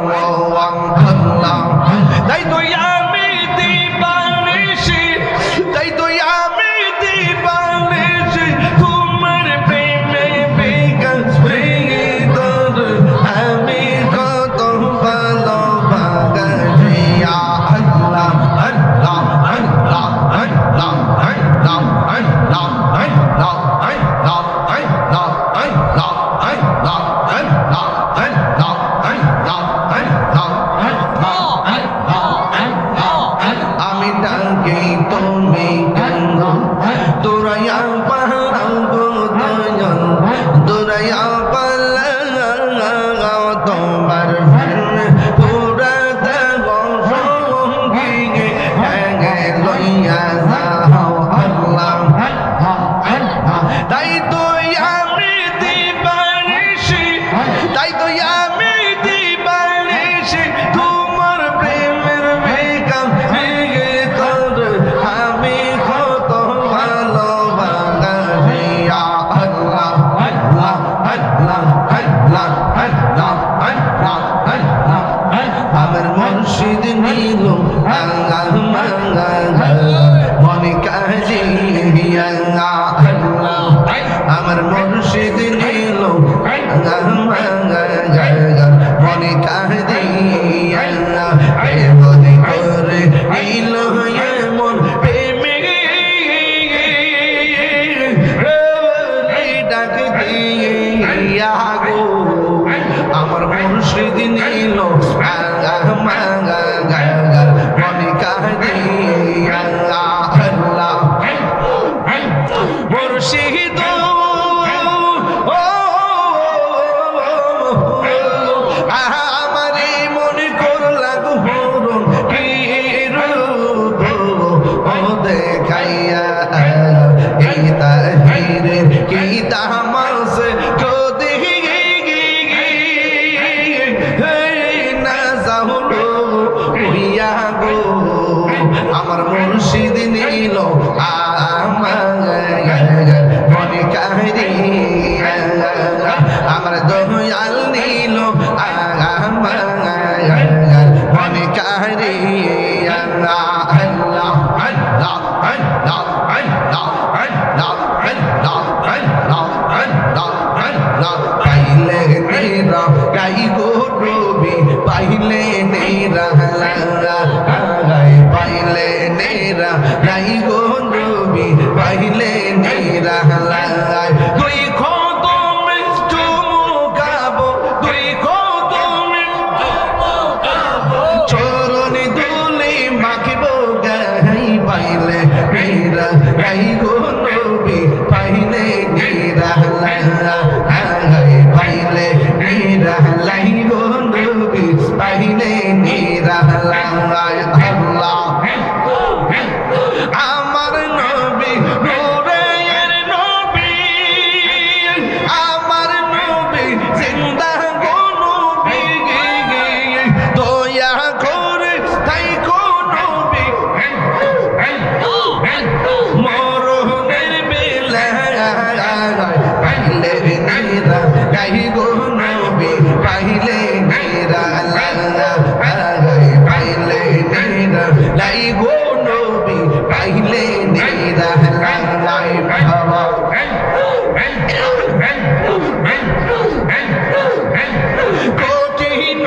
আল্লাহ তাই তো আমি দিবানিশি তাই তো আমি দিবানিশি তোমার প্রেমে বিকাশ হৃদয় আমি কত ভালোবাসি আল্লাহ আল্লাহ আল্লাহ আল্লাহ আল্লাহ আল্লাহ আল্লাহ আল্লাহ আল্লাহ আল্লাহ আল্লাহ আল্লাহ আল্লাহ আমি ডাকি তুমি কেন দৌড়াইয়া পালাও গো দয়াল দৌড়াইয়া পালাও তোমার পুরা দেব সঙ্গী লইয়া যাও আল্লাহ তাই তো আমি দিবানিশি তাই তো আমি দিবানিশি তোমার প্রেমের বেকাম ভেঙে তোর আমি কত ভালোবাসি আল্লাহ আল্লাহ আল্লাহ আল্লাহ আল্লাহ আল্লাহ আল্লাহ আমার মুর্শিদ নীল মনে কাজে আমার মুর্শিদ নীল মনে কাজে মনে করে নীল মন প্রেমে ডাক দিয়া গো আমার মুর্শিদ নীল মনে কাজে মুর্শিদ আমারে মনে করলা গো হরণ কি রূপ ও দেখাইয়া এই তাহিরে কি তামাস যদি না যাহলো হইয়া গো আমার মুর্শিদ নীল মনে কাহিরিয়া আমার দয়াল নীল মনে কাহিরিয়া আল্লাহ আল্লাহ আল্লাহ আল্লাহ আল্লাহ আল্লাহ আল্লাহ আল্লাহ আল্লাহ পাইলে নেরা গাই গো রবি পাইলে নেরা পাইলে নেরা গাই গো রবি পাইলে নেরা তুই কদমে চুমুকাবো তুই কদমে চরণ দুলি মাখিব গাই পাইলে নেরা গাই গো রবি পাইলে নেরা পাইলে নেরা লাই গো রবি পাইলে নেরা আল্লাহ আমার নবী নূরের নবী আমার নবী জিন্দা গো নবী দয়া করে তাই গো নবী মরণের বেলায় পাইলে নেরা গাই গো নবী পাইলে নেরা পাইলে নেরা লাই গো নবী পাইলে নেরা লাই বাবা কঠিন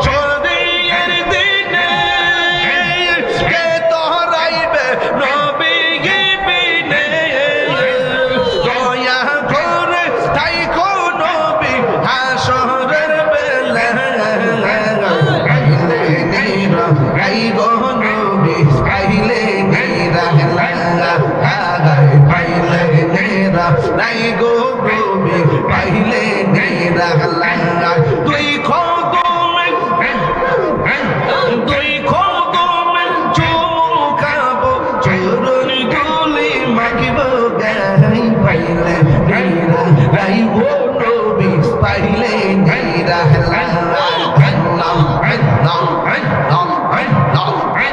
শরীরের দিনে কে তোরাইবে নবী বিনে দয়া করে তাই গো নবী হাসরের বেলা পাইলে নেরা গাই গো নবী পাইলে নেরা পাইলে নেরা নাই গো নবী পাইলে নেরা তুই কদমে চুমুকাবো চরণ দুলি মাখিব গাই পাইলে নেরা গাই গো নবী পাইলে নেরা আল্লাহ আল্লাহ আল্লাহ আল্লাহ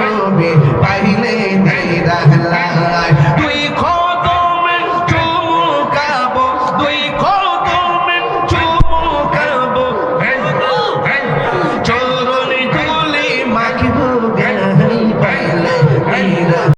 নবী পাইলে নাই রাহলায় তুই